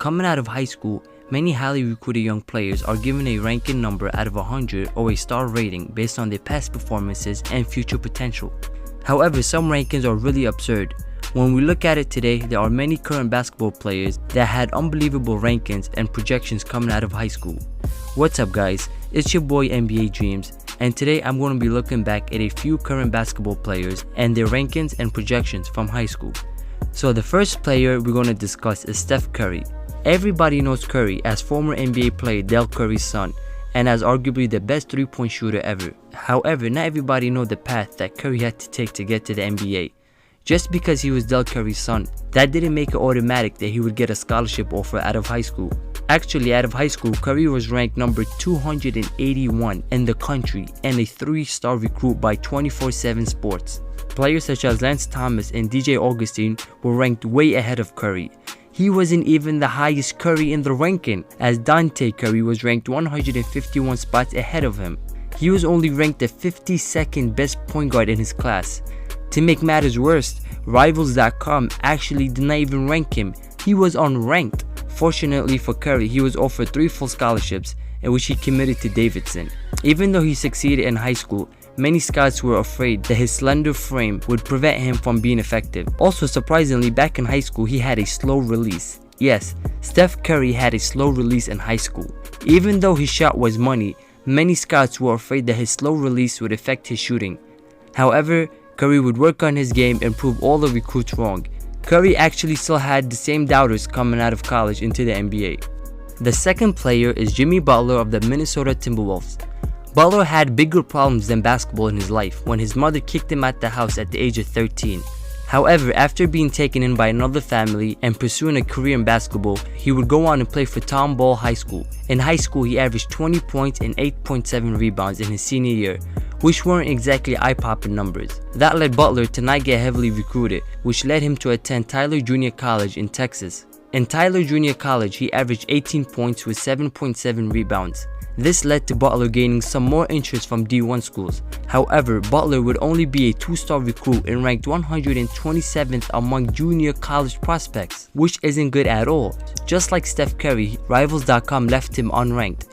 Coming out of high school, many highly recruited young players are given a ranking number out of 100 or a star rating based on their past performances and future potential. However, some rankings are really absurd. When we look at it today, there are many current basketball players that had unbelievable rankings and projections coming out of high school. What's up guys, it's your boy NBA Dreams, and today I'm going to be looking back at a few current basketball players and their rankings and projections from high school. So the first player we're going to discuss is Steph Curry. Everybody knows Curry as former NBA player Del Curry's son, and as arguably the best three-point shooter ever. However, not everybody knows the path that Curry had to take to get to the NBA. Just because he was Del Curry's son, that didn't make it automatic that he would get a scholarship offer out of high school. Actually, out of high school, Curry was ranked number 281 in the country and a 3-star recruit by 24/7 Sports. Players such as Lance Thomas and DJ Augustine were ranked way ahead of Curry. He wasn't even the highest Curry in the ranking, as Dante Curry was ranked 151 spots ahead of him. He was only ranked the 52nd best point guard in his class. To make matters worse, Rivals.com actually did not even rank him. He was unranked. Fortunately for Curry, he was offered 3 full scholarships, in which he committed to Davidson. Even though he succeeded in high school, many scouts were afraid that his slender frame would prevent him from being effective. Also surprisingly, back in high school he had a slow release. Yes, Steph Curry had a slow release in high school. Even though his shot was money, many scouts were afraid that his slow release would affect his shooting. However, Curry would work on his game and prove all the recruits wrong. Curry actually still had the same doubters coming out of college into the NBA. The second player is Jimmy Butler of the Minnesota Timberwolves. Butler had bigger problems than basketball in his life when his mother kicked him out the house at the age of 13. However, after being taken in by another family and pursuing a career in basketball, he would go on and play for Tom Ball High School. In high school, he averaged 20 points and 8.7 rebounds in his senior year, which weren't exactly eye-popping numbers. That led Butler to not get heavily recruited, which led him to attend Tyler Junior College in Texas. In Tyler Junior College, he averaged 18 points with 7.7 rebounds. This led to Butler gaining some more interest from D1 schools. However, Butler would only be a 2-star recruit and ranked 127th among junior college prospects, which isn't good at all. Just like Steph Curry, Rivals.com left him unranked.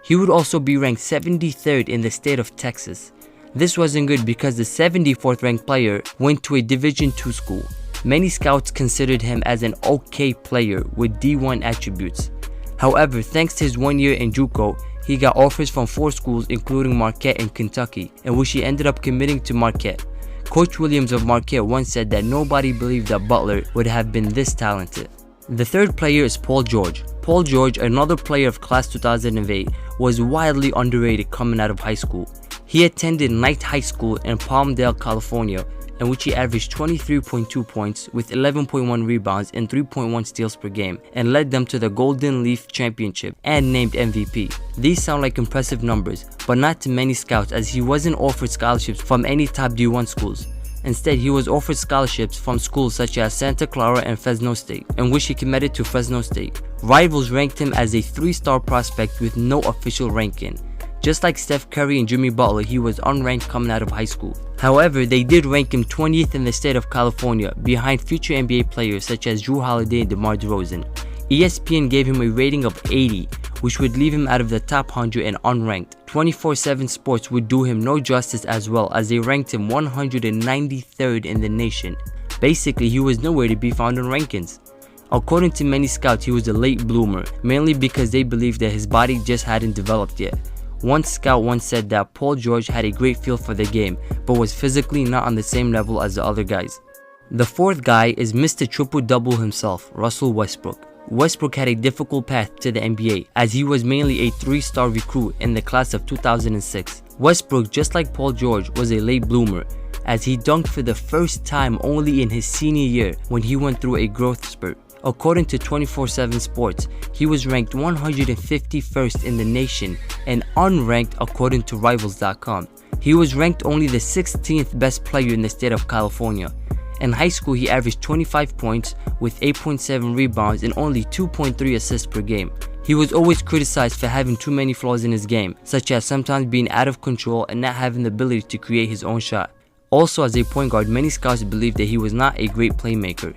He would also be ranked 73rd in the state of Texas. This wasn't good because the 74th ranked player went to a Division II school. Many scouts considered him as an okay player with D1 attributes. However, thanks to his 1 year in JUCO, he got offers from 4 schools including Marquette in Kentucky, in which he ended up committing to Marquette. Coach Williams of Marquette once said that nobody believed that Butler would have been this talented. The third player is Paul George. Paul George, another player of class 2008, was wildly underrated coming out of high school. He attended Knight High School in Palmdale, California, in which he averaged 23.2 points with 11.1 rebounds and 3.1 steals per game, and led them to the Golden Leaf Championship and named MVP. These sound like impressive numbers, but not to many scouts, as he wasn't offered scholarships from any top D1 schools. Instead, he was offered scholarships from schools such as Santa Clara and Fresno State, in which he committed to Fresno State. Rivals ranked him as a 3-star prospect with no official ranking. Just like Steph Curry and Jimmy Butler, he was unranked coming out of high school. However, they did rank him 20th in the state of California, behind future NBA players such as Jrue Holiday and DeMar DeRozan. ESPN gave him a rating of 80, which would leave him out of the top 100 and unranked. 24/7 Sports would do him no justice as well, as they ranked him 193rd in the nation. Basically, he was nowhere to be found in rankings. According to many scouts, he was a late bloomer, mainly because they believed that his body just hadn't developed yet. One scout once said that Paul George had a great feel for the game, but was physically not on the same level as the other guys. The fourth guy is Mr. Triple-Double himself, Russell Westbrook. Westbrook had a difficult path to the NBA, as he was mainly a 3-star recruit in the class of 2006. Westbrook, just like Paul George, was a late bloomer, as he dunked for the first time only in his senior year when he went through a growth spurt. According to 24/7 Sports, he was ranked 151st in the nation and unranked according to Rivals.com. He was ranked only the 16th best player in the state of California. In high school, he averaged 25 points with 8.7 rebounds and only 2.3 assists per game. He was always criticized for having too many flaws in his game, such as sometimes being out of control and not having the ability to create his own shot. Also, as a point guard, many scouts believed that he was not a great playmaker.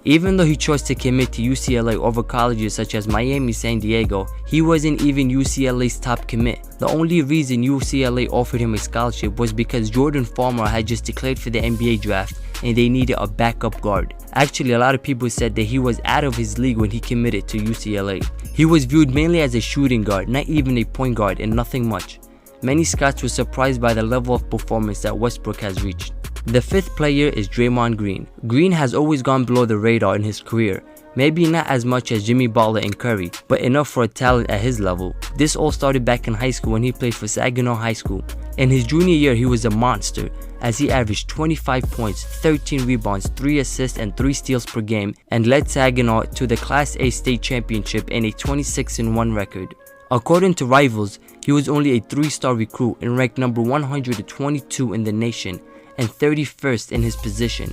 Even though he chose to commit to UCLA over colleges such as Miami, San Diego, he wasn't even UCLA's top commit. The only reason UCLA offered him a scholarship was because Jordan Farmer had just declared for the NBA draft and they needed a backup guard. Actually, a lot of people said that he was out of his league when he committed to UCLA. He was viewed mainly as a shooting guard, not even a point guard, and nothing much. Many scouts were surprised by the level of performance that Westbrook has reached. The fifth player is Draymond Green. Green has always gone below the radar in his career. Maybe not as much as Jimmy Butler and Curry, but enough for a talent at his level. This all started back in high school when he played for Saginaw High School. In his junior year, he was a monster, as he averaged 25 points, 13 rebounds, 3 assists, and 3 steals per game, and led Saginaw to the Class A state championship and a 26-1 record. According to Rivals, he was only a 3-star recruit and ranked number 122 in the nation and 31st in his position.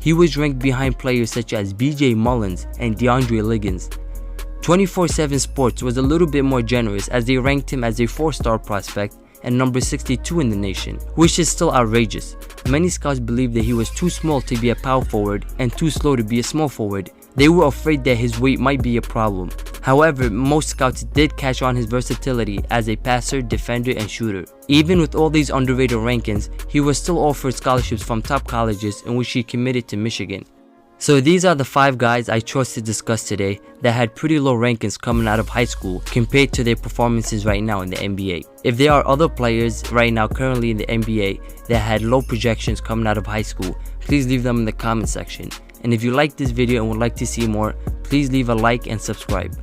He was ranked behind players such as BJ Mullins and DeAndre Liggins. 24/7 Sports was a little bit more generous as they ranked him as a 4-star prospect and number 62 in the nation, which is still outrageous. Many scouts believed that he was too small to be a power forward and too slow to be a small forward. They were afraid that his weight might be a problem. However, most scouts did catch on his versatility as a passer, defender, and shooter. Even with all these underrated rankings, he was still offered scholarships from top colleges, in which he committed to Michigan. So these are the 5 guys I chose to discuss today that had pretty low rankings coming out of high school compared to their performances right now in the NBA. If there are other players right now currently in the NBA that had low projections coming out of high school, please leave them in the comment section. And if you liked this video and would like to see more, please leave a like and subscribe.